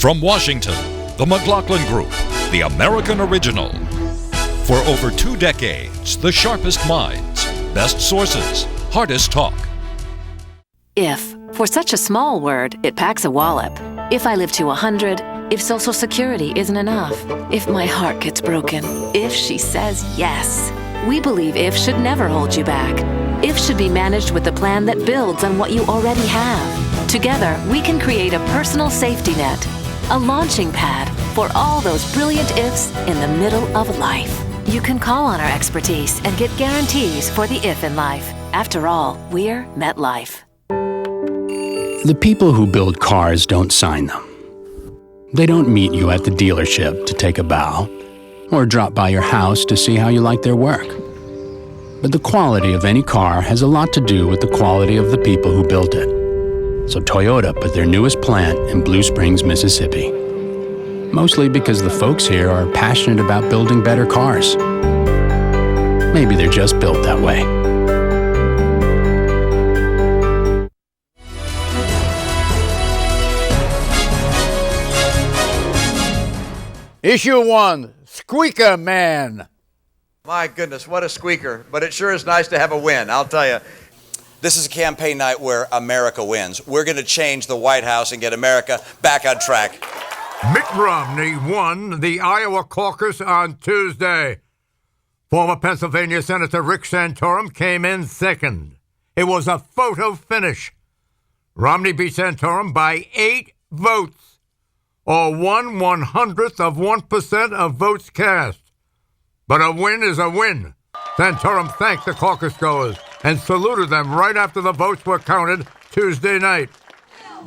From Washington, the McLaughlin Group, the American original. For over 2 decades, the sharpest minds, best sources, hardest talk. If. For such a small word, it packs a wallop. If I live to 100, if Social Security isn't enough, if my heart gets broken, if she says yes. We believe if should never hold you back. If should be managed with a plan that builds on what you already have. Together, we can create a personal safety net, a launching pad for all those brilliant ifs in the middle of life. You can call on our expertise and get guarantees for the if in life. After all, we're MetLife. The people who build cars don't sign them. They don't meet you at the dealership to take a bow or drop by your house to see how you like their work. But the quality of any car has a lot to do with the quality of the people who built it. So Toyota put their newest plant in Blue Springs, Mississippi. Mostly because the folks here are passionate about building better cars. Maybe they're just built that way. Issue 1, Squeaker Man. My goodness, what a squeaker. But it sure is nice to have a win, I'll tell you. This is a campaign night where America wins. We're going to change the White House and get America back on track. Mitt Romney won the Iowa caucus on Tuesday. Former Pennsylvania Senator Rick Santorum came in second. It was a photo finish. Romney beat Santorum by 8 votes. Or 1/100th of 1% of votes cast. But a win is a win. Santorum thanked the caucus goers and saluted them right after the votes were counted Tuesday night.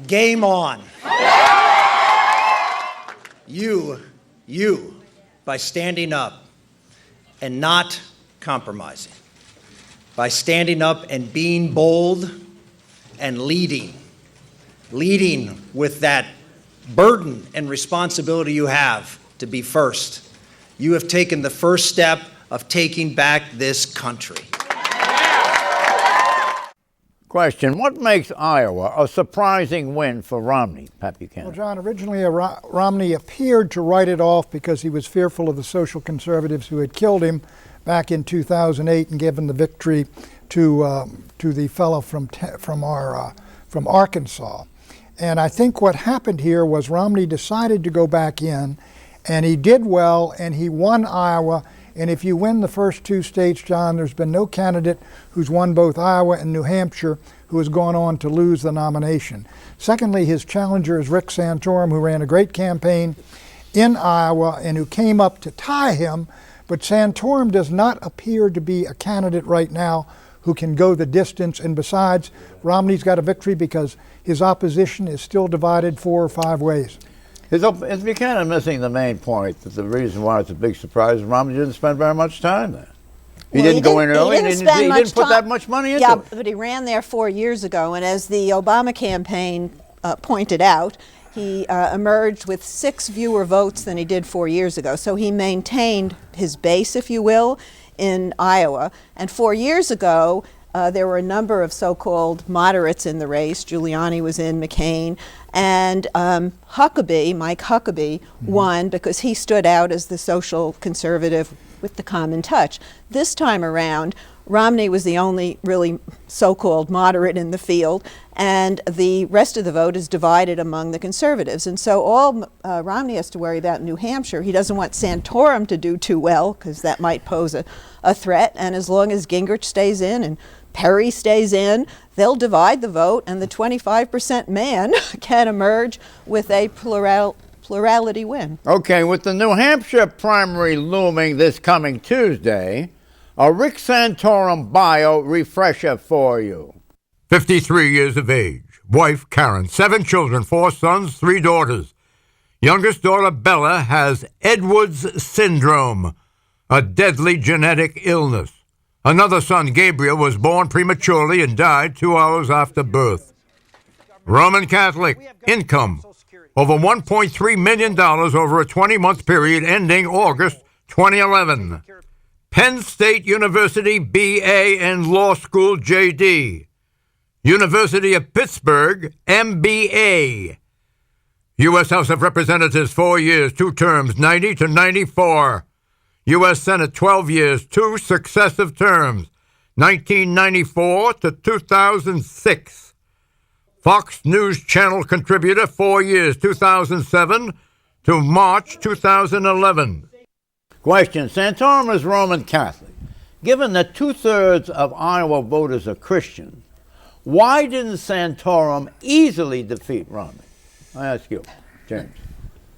Game on. You, by standing up and not compromising, by standing up and being bold and leading with that burden and responsibility you have to be first. You have taken the first step of taking back this country. Question, what makes Iowa a surprising win for Romney, Pat Buchanan? Well, John, originally Romney appeared to write it off because he was fearful of the social conservatives who had killed him back in 2008 and given the victory to the fellow from Arkansas. And I think what happened here was Romney decided to go back in, and he did well, and he won Iowa. And if you win the first 2 states, John, there's been no candidate who's won both Iowa and New Hampshire who has gone on to lose the nomination. Secondly, his challenger is Rick Santorum, who ran a great campaign in Iowa and who came up to tie him. But Santorum does not appear to be a candidate right now who can go the distance. And besides, Romney's got a victory because his opposition is still divided 4 or 5 ways. Is Buchanan missing the main point that the reason why it's a big surprise is Romney didn't spend very much time there? He didn't go in early. He didn't put that much money into it. Yeah, but he ran there 4 years ago, and as the Obama campaign pointed out, he emerged with 6 fewer votes than he did 4 years ago. So he maintained his base, if you will, in Iowa. And 4 years ago, there were a number of so-called moderates in the race. Giuliani was in, McCain, and Mike Huckabee won because he stood out as the social conservative with the common touch. This time around, Romney was the only really so-called moderate in the field, and the rest of the vote is divided among the conservatives. And so all Romney has to worry about in New Hampshire, he doesn't want Santorum to do too well because that might pose a threat. And as long as Gingrich stays in and Perry stays in, they'll divide the vote, and the 25% man can emerge with a plurality win. Okay, with the New Hampshire primary looming this coming Tuesday, a Rick Santorum bio refresher for you. 53 years of age, wife Karen, 7 children, 4 sons, 3 daughters. Youngest daughter Bella has Edwards syndrome, a deadly genetic illness. Another son, Gabriel, was born prematurely and died 2 hours after birth. Roman Catholic, income, over $1.3 million over a 20-month period ending August 2011. Penn State University BA and Law School JD. University of Pittsburgh MBA. U.S. House of Representatives, 4 years, 2 terms, 90 to 94. U.S. Senate, 12 years, 2 successive terms, 1994 to 2006. Fox News Channel contributor, 4 years, 2007 to March 2011. Question. Santorum is Roman Catholic. Given that 2/3 of Iowa voters are Christian, why didn't Santorum easily defeat Romney? I ask you, James.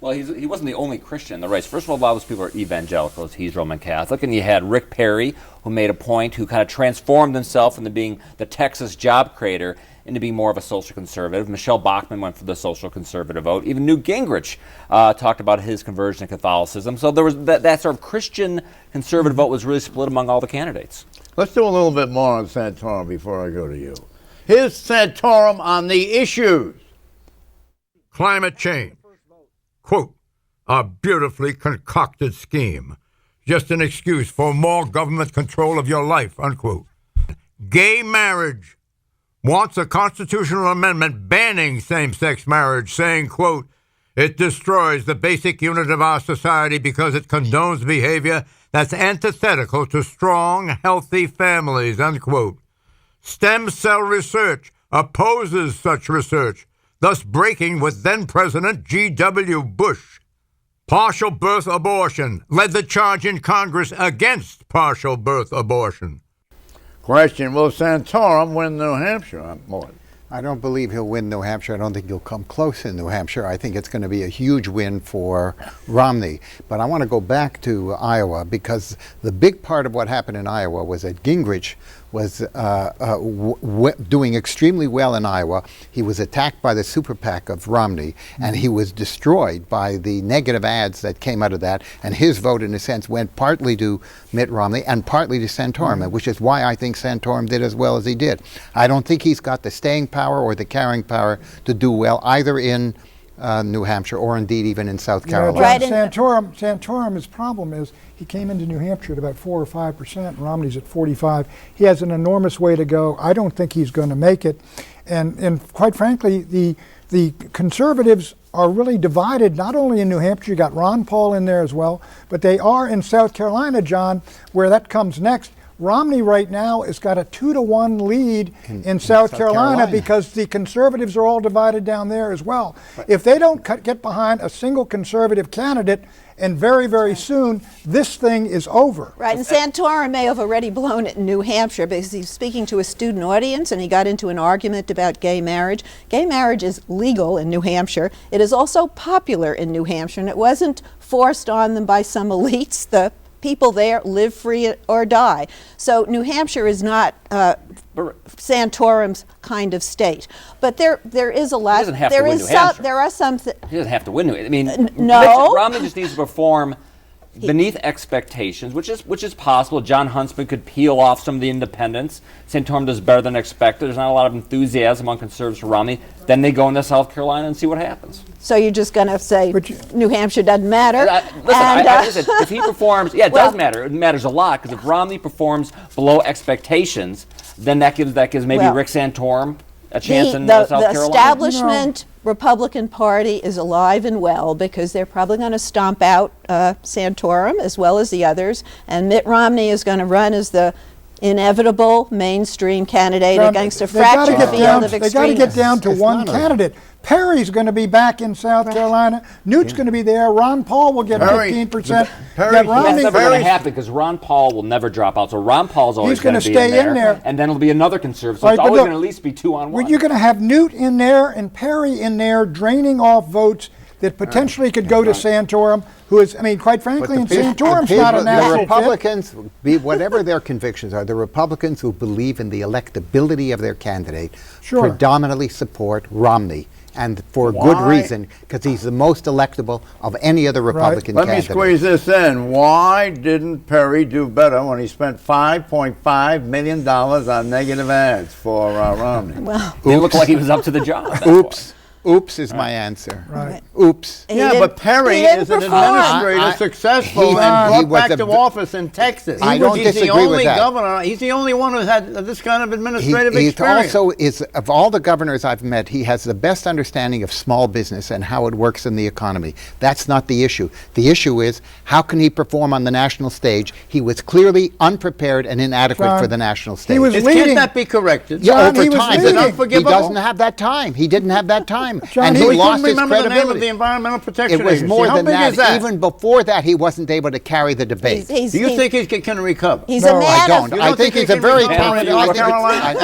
Well, he wasn't the only Christian in the race. First of all, a lot of those people are evangelicals. He's Roman Catholic. And you had Rick Perry, who made a point, who kind of transformed himself into being the Texas job creator into being more of a social conservative. Michelle Bachmann went for the social conservative vote. Even Newt Gingrich talked about his conversion to Catholicism. So there was that sort of Christian conservative vote was really split among all the candidates. Let's do a little bit more on Santorum before I go to you. Here's Santorum on the issues. Climate change. Quote, a beautifully concocted scheme. Just an excuse for more government control of your life, unquote. Gay marriage. Wants a constitutional amendment banning same-sex marriage, saying, quote, it destroys the basic unit of our society because it condones behavior that's antithetical to strong, healthy families, unquote. Stem cell research opposes such research, thus breaking with then-President G.W. Bush. Partial birth abortion led the charge in Congress against partial birth abortion. Question, will Santorum win New Hampshire? I don't believe he'll win New Hampshire. I don't think he'll come close in New Hampshire. I think it's going to be a huge win for Romney. But I want to go back to Iowa, because the big part of what happened in Iowa was that Gingrich was doing extremely well in Iowa. He was attacked by the super PAC of Romney, and he was destroyed by the negative ads that came out of that. And his vote, in a sense, went partly to Mitt Romney and partly to Santorum, which is why I think Santorum did as well as he did. I don't think he's got the staying power or the carrying power to do well either in New Hampshire or indeed even in South Carolina. Right. Santorum's problem is he came into New Hampshire at about 4 or 5%. Romney's at 45. He has an enormous way to go. I don't think he's going to make it. And quite frankly, the conservatives are really divided, not only in New Hampshire, you got Ron Paul in there as well, but they are in South Carolina, John, where that comes next. Romney right now has got a 2-to-1 lead in South Carolina because the conservatives are all divided down there as well. Right. If they don't get behind a single conservative candidate, and very, very soon, this thing is over. Right, and Santorum may have already blown it in New Hampshire because he's speaking to a student audience and he got into an argument about gay marriage. Gay marriage is legal in New Hampshire. It is also popular in New Hampshire, and it wasn't forced on them by some elites. The people there live free or die. So New Hampshire is not Santorum's kind of state. But there is a lot. He doesn't have to win New Hampshire. There are some. He doesn't have to win New Hampshire. I mean, no. Romney just needs to perform beneath expectations, which is possible. John Huntsman could peel off some of the independents. Santorum does better than expected. There's not a lot of enthusiasm among conservatives for Romney. Then they go into South Carolina and see what happens. So you're just going to say New Hampshire doesn't matter? Listen, if he performs, it does matter. It matters a lot, because if Romney performs below expectations, then that gives maybe Rick Santorum a chance in South Carolina. The establishment Republican Party is alive and well because they're probably going to stomp out Santorum as well as the others, and Mitt Romney is going to run as the inevitable mainstream candidate against a fractured field of extremists. They got to get down to one candidate. Perry's going to be back in South Carolina. Newt's going to be there. Ron Paul will get 15%. That's never going to happen because Ron Paul will never drop out. So Ron Paul's always going to stay in there. And then it'll be another conservative. So it's always going to at least be 2-on-1. You're going to have Newt in there and Perry in there draining off votes that potentially could go to Santorum, who is, I mean, quite frankly, Santorum's not a national The Republicans, whatever their convictions are, the Republicans who believe in the electability of their candidate predominantly support Romney. And for a good reason, because he's the most electable of any other Republican candidate. Let me squeeze this in. Why didn't Perry do better when he spent $5.5 million on negative ads for Romney? Well, it looked like he was up to the job. Oops. Oops is my answer. Right. Oops. Yeah, but Perry is an administrator, successful, and brought back to office in Texas. I don't disagree with that. Governor. He's the only one who's had this kind of administrative he experience. also is, of all the governors I've met, he has the best understanding of small business and how it works in the economy. That's not the issue. The issue is, how can he perform on the national stage? He was clearly unprepared and inadequate John, for the national stage. he was leading. Can't that be corrected? Yeah, John, over he was time. leading. But he doesn't have that time. He didn't have that time. John, and he he lost his remember credibility. the name of the Environmental Protection It was Agency. more How than big that. is that? Even before that, he wasn't able to carry the debate. Do you think he can recover? He's a man I don't. of... I think he's a very talented...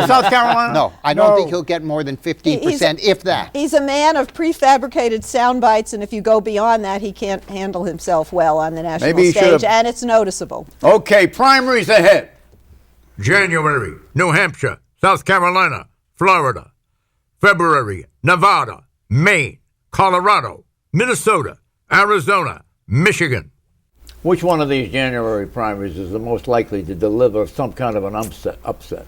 South Carolina? No, I don't think he'll get more than 15%, if that. He's a man of prefabricated sound bites, and if you go beyond that, he can't handle himself well on the national stage, and it's noticeable. Okay, primaries ahead. January, New Hampshire, South Carolina, Florida. February, Nevada, Maine, Colorado, Minnesota, Arizona, Michigan. Which one of these January primaries is the most likely to deliver some kind of an upset?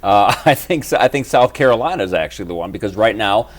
I think South Carolina is actually the one, because right now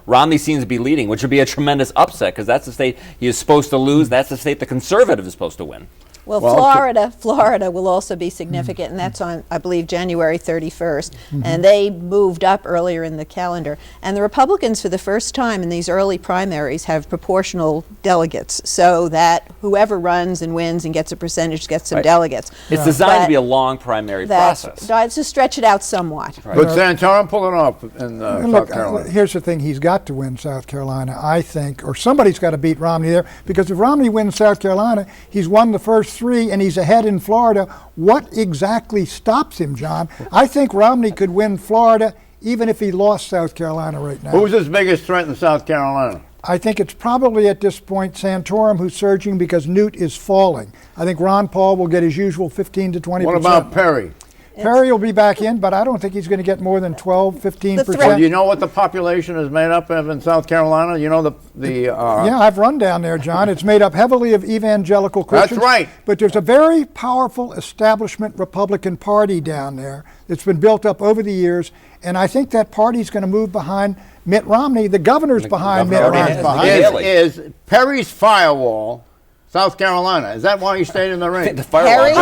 Romney seems to be leading, which would be a tremendous upset, because that's the state he is supposed to lose. That's the state the conservative is supposed to win. Well, Florida will also be significant, and that's on, I believe, January 31st. And they moved up earlier in the calendar. And the Republicans, for the first time in these early primaries, have proportional delegates, so that whoever runs and wins and gets a percentage gets some delegates. It's designed to be a long primary process. To stretch it out somewhat. But Santorum pull it off in South Carolina. Here's the thing, he's got to win South Carolina, I think, or somebody's got to beat Romney there, because if Romney wins South Carolina, he's won the first 3 and he's ahead in Florida. What exactly stops him, John? I think Romney could win Florida even if he lost South Carolina right now. Who's his biggest threat in South Carolina? I think it's probably at this point Santorum, who's surging because Newt is falling. I think Ron Paul will get his usual 15 to 20%. What about Perry? Perry will be back in, but I don't think he's going to get more than 12, 15%. Well, do you know what the population is made up of in South Carolina? You know yeah, I've run down there, John. It's made up heavily of evangelical Christians. That's right. But there's a very powerful establishment Republican Party down there that's been built up over the years, and I think that party's going to move behind Mitt Romney. The governor's behind Mitt Romney. Is Perry's firewall South Carolina? Is that why he stayed in the ring? The firewall burned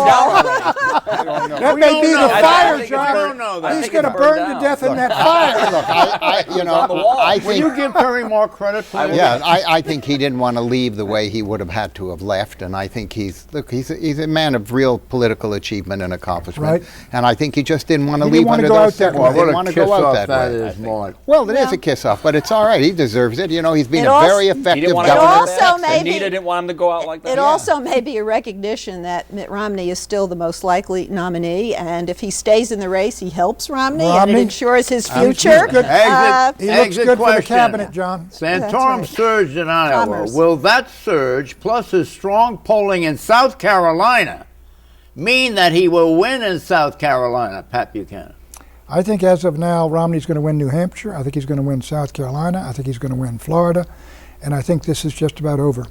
down already. That may be the fire, John. I don't know that. He's going to burn to death in that fire. Look, I think... Will you give Perry more credit, please? Yeah, I think he didn't want to leave the way he would have had to have left, and I think he's a man of real political achievement and accomplishment, right. And I think he just didn't want to He didn't leave want to under go those out that way. circumstances. He didn't want to go out that way. Is, Mark. Well, it is a kiss-off, but it's all right. He deserves it. You know, he's been It a also- very He effective didn't want to governor. go also maybe- Anita didn't want him to go out like that. It also may be a recognition that Mitt Romney is still the most likely nominee, and if he stays in the race, he helps Romney and it ensures his future. He looks Exit good for the question. cabinet, John. Santorum right. surged in Iowa. Commerce. Will that surge, plus his strong polling in South Carolina, mean that he will win in South Carolina, Pat Buchanan? I think as of now, Romney's going to win New Hampshire. I think he's going to win South Carolina. I think he's going to win Florida. And I think this is just about over.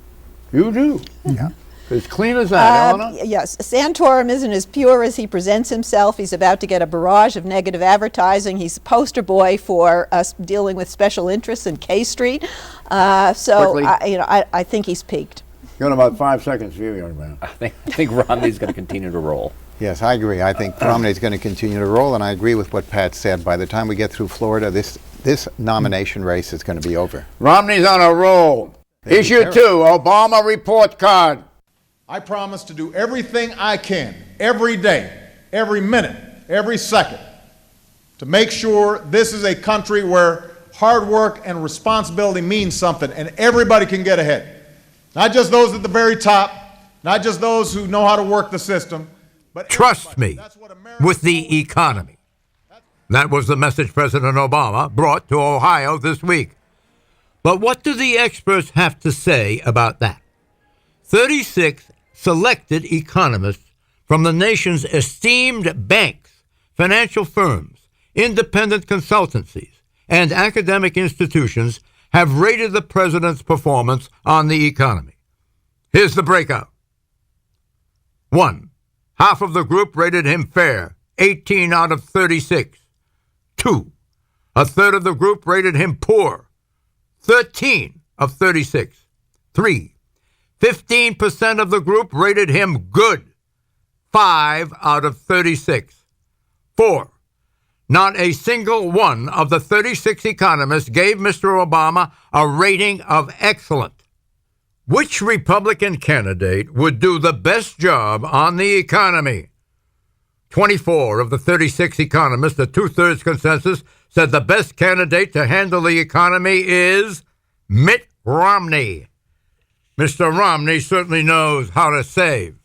You do? Yeah. As clean as that, Eleanor? Yes, Santorum isn't as pure as he presents himself. He's about to get a barrage of negative advertising. He's a poster boy for us dealing with special interests in K Street. I think he's peaked. You got about 5 seconds for you, young man. I think Romney's going to continue to roll. Yes, I agree. I think Romney's going to continue to roll, and I agree with what Pat said. By the time we get through Florida, this nomination race is going to be over. Romney's on a roll. Issue 2, Obama report card. I promise to do everything I can, every day, every minute, every second, to make sure this is a country where hard work and responsibility means something and everybody can get ahead. Not just those at the very top, not just those who know how to work the system, but Trust me with the economy. That was the message President Obama brought to Ohio this week. But what do the experts have to say about that? 36 selected economists from the nation's esteemed banks, financial firms, independent consultancies, and academic institutions have rated the president's performance on the economy. Here's the breakout. 1. Half of the group rated him fair, 18 out of 36. 2. A third of the group rated him poor. 13 of 36. 3. 15% of the group rated him good. 5 out of 36. 4. Not a single one of the 36 economists gave Mr. Obama a rating of excellent. Which Republican candidate would do the best job on the economy? 24 of the 36 economists, the two-thirds consensus, said the best candidate to handle the economy is Mitt Romney. Mr. Romney certainly knows how to save.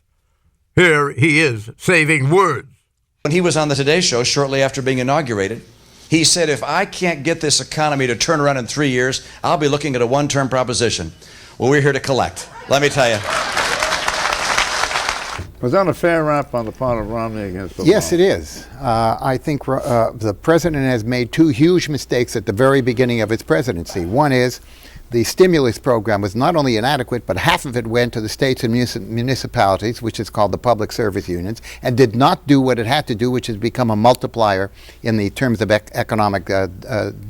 Here he is saving words. When he was on the Today Show shortly after being inaugurated, he said, if I can't get this economy to turn around in 3 years, I'll be looking at a one-term proposition. Well, we're here to collect. Let me tell you. Was that a fair rap on the part of Romney against Obama? Yes, it is. I think the president has made two huge mistakes at the very beginning of his presidency. One is the stimulus program was not only inadequate, but half of it went to the states and municipalities, which is called the public service unions, and did not do what it had to do, which is become a multiplier in the terms of economic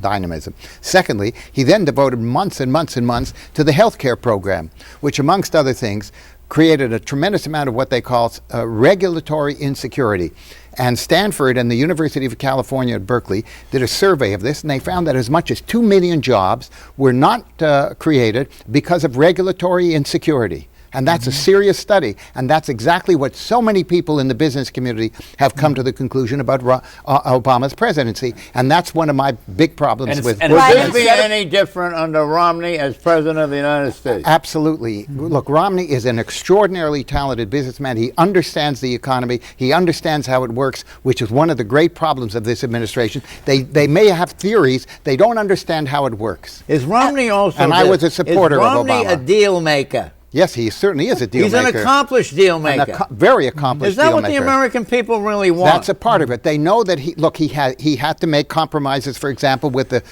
dynamism. Secondly, he then devoted months and months and months to the health care program, which, amongst other things, created a tremendous amount of what they call regulatory insecurity. And Stanford and the University of California at Berkeley did a survey of this, and they found that as much as 2 million jobs were not created because of regulatory insecurity. And that's a serious study, and that's exactly what so many people in the business community have come to the conclusion about Obama's presidency, and that's one of my big problems with. Would this be any different under Romney as president of the United States? Absolutely. Look, Romney is an extraordinarily talented businessman. He understands the economy. He understands how it works, which is one of the great problems of this administration. They may have theories. They don't understand how it works. Is Romney also? And I was a supporter of Obama. Is Romney a deal maker? Yes, he certainly is a deal maker. He's an accomplished deal maker. Very accomplished deal maker. Is that what the American people really want? That's a part of it. They know that he had to make compromises, for example, with the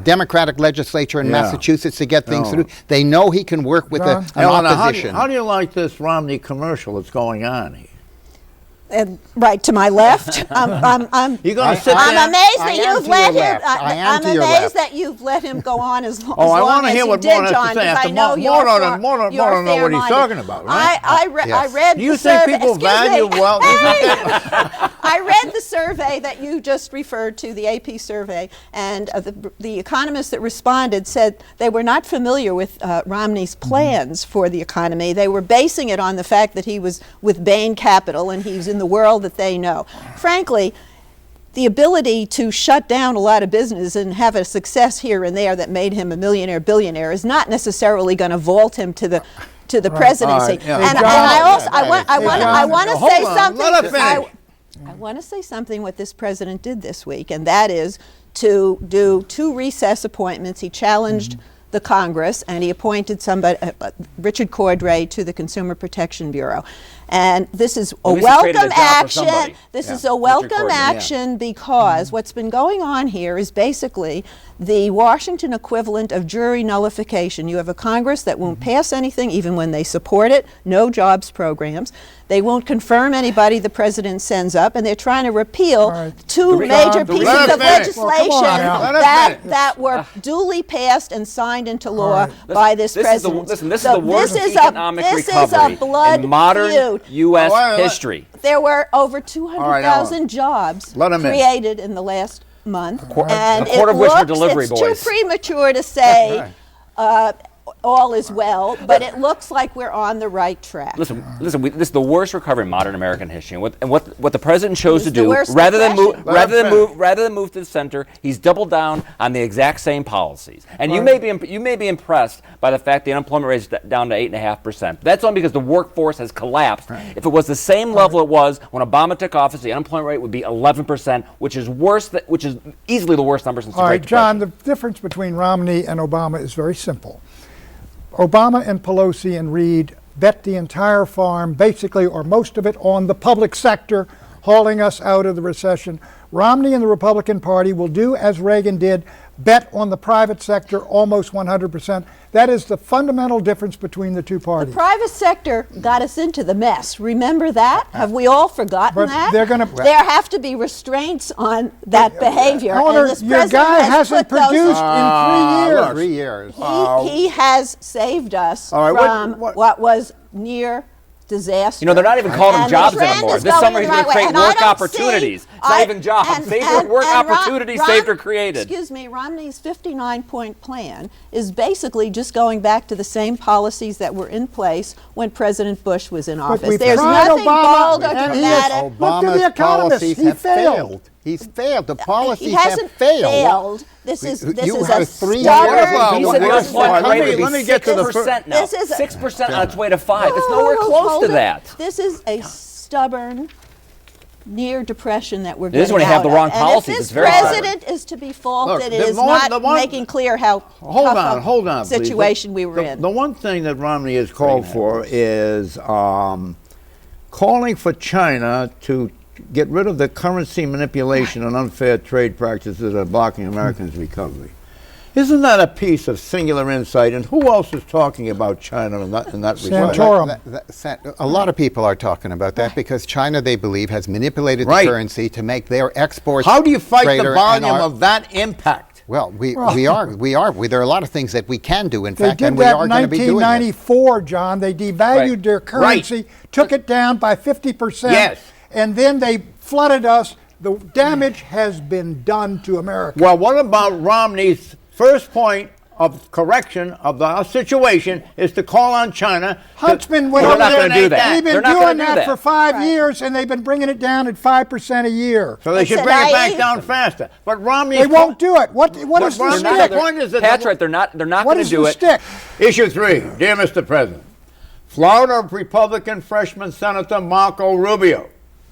Democratic legislature in Massachusetts to get things through. They know he can work with an opposition. How do you like this Romney commercial that's going on here? Right to my left. I'm amazed that you've let him. I'm amazed that you've let him go on as long as you did, John. Because I know you're know what he's talking about. Right? I read. Do you think people value wealth? I read the survey that you just referred to, the AP survey, and the economists that responded said they were not familiar with Romney's plans for the economy. They were basing it on the fact that he was with Bain Capital and he was in the world that they know. Frankly, the ability to shut down a lot of business and have a success here and there that made him a millionaire, billionaire is not necessarily going to vault him to the presidency. And I want to say something. I want to say something what this president did this week, and that is to do 2 recess appointments. He challenged the Congress, and he appointed somebody, Richard Cordray, to the Consumer Protection Bureau. And this is a welcome action. This is a welcome action because what's been going on here is basically the Washington equivalent of jury nullification. You have a Congress that won't pass anything even when they support it, no jobs programs. They won't confirm anybody the president sends up, and they're trying to repeal 2 major pieces of legislation that were duly passed and signed into law by this president. This is the worst economic recovery in modern U.S. history. There were over 200,000 jobs created in the last month, and it's too premature to say all is well, but it looks like we're on the right track. Listen. This is the worst recovery in modern American history. And what the president chose to do, rather than move to the center, he's doubled down on the exact same policies. And you may be impressed by the fact the unemployment rate is down to 8.5%. That's only because the workforce has collapsed. If it was the same level it was when Obama took office, the unemployment rate would be 11%, which is which is easily the worst number since the Great Depression. John, the difference between Romney and Obama is very simple. Obama and Pelosi and Reid bet the entire farm, basically, or most of it, on the public sector, hauling us out of the recession. Romney and the Republican Party will do as Reagan did, bet on the private sector almost 100%. That is the fundamental difference between the two parties. The private sector got us into the mess. Remember that? Have we all forgotten But that? they're gonna- There have to be restraints on that behavior. Eleanor, and this your president guy has hasn't put those- produced in 3 years. 3 years. He has saved us All right, from what was near disaster. You know, they're not even calling them And jobs the trend anymore. is This going summer the he's going right to way. create And I work don't opportunities. see- It's not even jobs. Work opportunities saved or created. Excuse me, Romney's 59-point plan is basically just going back to the same policies that were in place when President Bush was in office. we've There's tried nothing Obama, bold or and dramatic. Look to the economists. policies He have failed. He's failed. The He policies hasn't have failed. This is You a have 3 years. stubborn. He said the unemployment rate would be let me get to the 6% now. This is a- 6% on its way to 5%. It's nowhere close Hold to it. that. This is a stubborn near depression that we're This is getting when you have out the of. wrong And policies. if It's this very president is to be faulted, Look, it the is one- not the one- making clear how Hold tough on, a please. situation we were in. The one thing that Romney has called for is calling for China to get rid of the currency manipulation and unfair trade practices that are blocking Americans' recovery. Isn't that a piece of singular insight? And who else is talking about China in that regard? Santorum. A lot of people are talking about that because China, they believe, has manipulated Right. the currency to make their exports How do you fight the greater and volume our- of that impact? Well, we are. There are a lot of things that we can do, in They fact, did and we that are in going to be doing it. 1994, John. They devalued their currency, took it down by 50%, Yes. and then they flooded us. The damage has been done to America. Well, what about Romney's first point of correction of the situation is to call on China? Huntsman went They're over not there. gonna do that. They've They're been not gonna doing do that that. for 5 years, and they've been bringing it down at 5% a year. So they It's should a bring it back naive- down faster. But Romney They won't do it. What is the Romney's stick? point is that Pat's right. They're not What going to is do the it. stick? Issue 3, dear Mr. President, Florida Republican freshman Senator Marco Rubio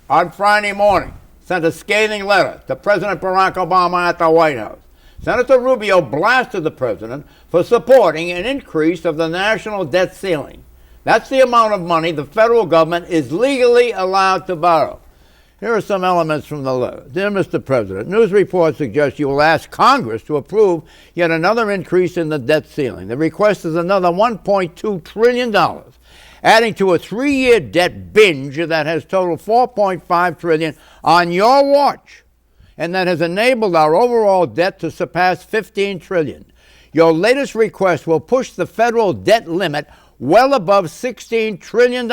on Friday morning sent a scathing letter to President Barack Obama at the White House. Senator Rubio blasted the president for supporting an increase of the national debt ceiling. That's the amount of money the federal government is legally allowed to borrow. Here are some elements from the letter. Dear Mr. President, news reports suggest you will ask Congress to approve yet another increase in the debt ceiling. The request is another $1.2 trillion, adding to a 3-year debt binge that has totaled $4.5 trillion on your watch, and that has enabled our overall debt to surpass $15 trillion. Your latest request will push the federal debt limit well above $16 trillion.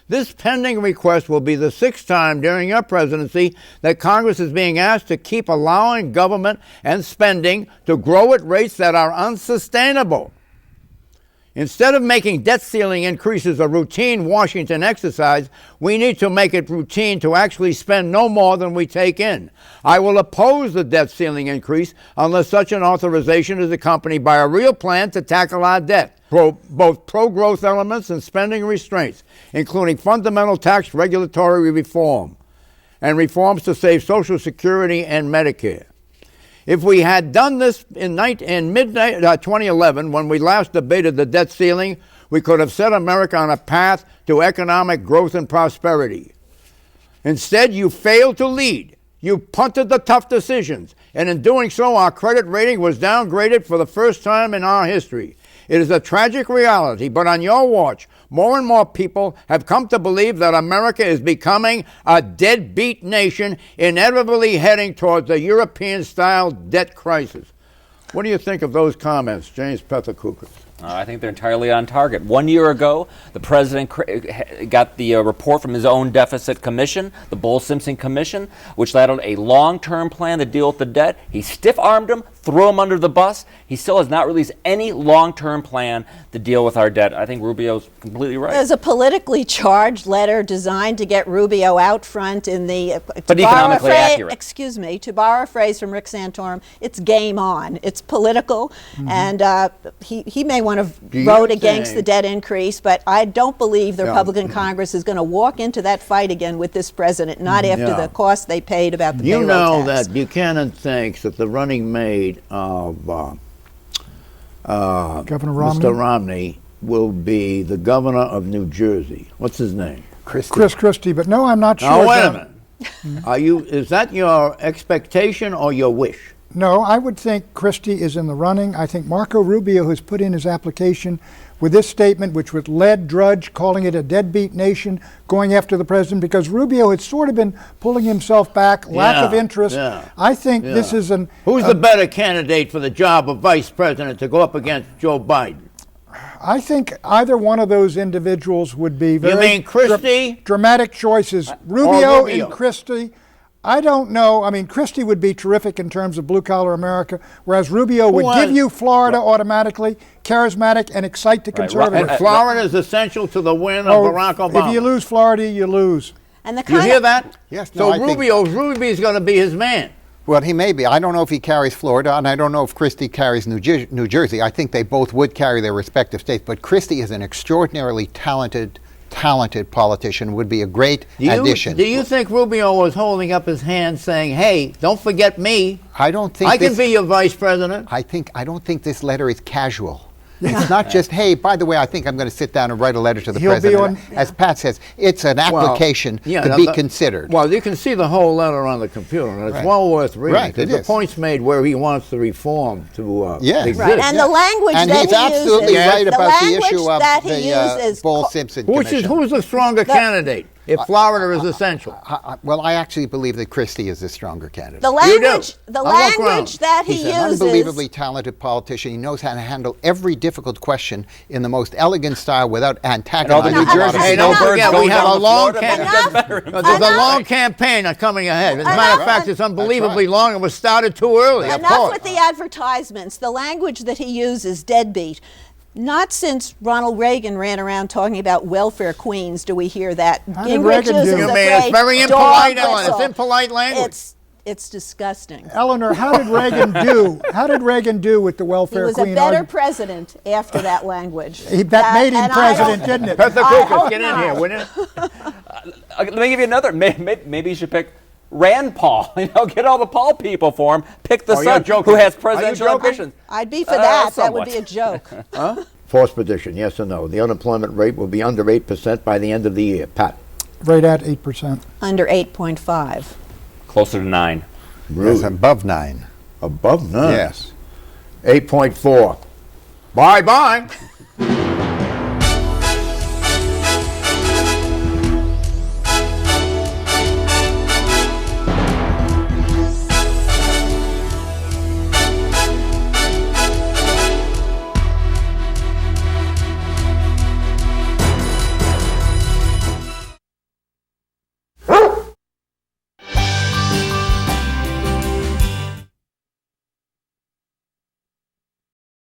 This pending request will be the 6th time during your presidency that Congress is being asked to keep allowing government and spending to grow at rates that are unsustainable. Instead of making debt ceiling increases a routine Washington exercise, we need to make it routine to actually spend no more than we take in. I will oppose the debt ceiling increase unless such an authorization is accompanied by a real plan to tackle our debt, both pro-growth elements and spending restraints, including fundamental tax regulatory reform and reforms to save Social Security and Medicare. If we had done this in mid-2011, when we last debated the debt ceiling, we could have set America on a path to economic growth and prosperity. Instead, you failed to lead. You punted the tough decisions, and in doing so, our credit rating was downgraded for the first time in our history. It is a tragic reality, but on your watch, more and more people have come to believe that America is becoming a deadbeat nation, inevitably heading towards a European-style debt crisis. What do you think of those comments, James Pethokoukis? I think they're entirely on target. 1 year ago, the president got the report from his own deficit commission, the Bull-Simpson Commission, which laid out a long-term plan to deal with the debt. He stiff-armed him, threw him under the bus. He still has not released any long-term plan to deal with our debt. I think Rubio's completely right. There's a politically charged letter designed to get Rubio out front in the... But economically accurate. Excuse me, to borrow a phrase from Rick Santorum, it's game on. It's political, and he may want to vote against the debt increase, but I don't believe the Republican Congress is going to walk into that fight again with this president, not after the cost they paid about the payroll tax. You know that Buchanan thinks that the running mate of Governor Romney? Mr. Romney will be the governor of New Jersey. What's his name? Chris Christie, but no, I'm not sure. Now, wait a minute. Is that your expectation or your wish? No, I would think Christie is in the running. I think Marco Rubio has put in his application with this statement, which was led Drudge, calling it a deadbeat nation, going after the president, because Rubio had sort of been pulling himself back, lack of interest. I think this is an... Who's the better candidate for the job of vice president to go up against Joe Biden? I think either one of those individuals would be very... You mean Christie? Dramatic choices. Rubio and Christie. I don't know. I mean, Christie would be terrific in terms of blue-collar America, whereas Rubio would give you Florida automatically, charismatic, and excite the conservatives. And Florida is essential to the win of Barack Obama. If you lose Florida, you lose. And the you hear that? Yes. So No, Rubio's going to be his man. Well, he may be. I don't know if he carries Florida, and I don't know if Christie carries New Jersey. I think they both would carry their respective states, but Christie is an extraordinarily talented politician, would be a great addition. Do you think Rubio was holding up his hand saying, hey, don't forget me? I don't think I can be your vice president. I don't think this letter is casual. It's not just, hey, by the way, I think I'm going to sit down and write a letter to the president. As Pat says, it's an application to be considered. Well, you can see the whole letter on the computer, and it's well worth reading. Right, the points made where he wants the reform to exist. Right. And the language and that he's absolutely right about the issue of the Ball-Simpson Commission. Who's the stronger candidate? If Florida is essential. Well, I actually believe that Christie is the stronger candidate. The language that he uses. He's an unbelievably talented politician. He knows how to handle every difficult question in the most elegant style without antagonizing. Hey, don't forget, we have a long campaign. There's a long campaign coming ahead. As a matter of fact, it's unbelievably long. It was started too early. Enough with the advertisements. The language that he uses, deadbeat. Not since Ronald Reagan ran around talking about welfare queens do we hear that. How did Reagan do? It's very impolite, Ellen. It's impolite language. It's disgusting. Eleanor, how did Reagan do? How did Reagan do with the welfare queen? He was a better president after that language. That made him president, didn't it? Peter Kukas, get in here, will you? Let me give you another. Maybe you should pick Rand Paul. Get all the Paul people for him. Pick the son who has presidential ambitions. I'd be for that. That would be a joke. Fourth prediction, yes or no? The unemployment rate will be under 8% by the end of the year. Pat? Right at 8%. Under 8.5. Closer to 9. Yes, above 9. Above 9? Yes. 8.4. Bye-bye.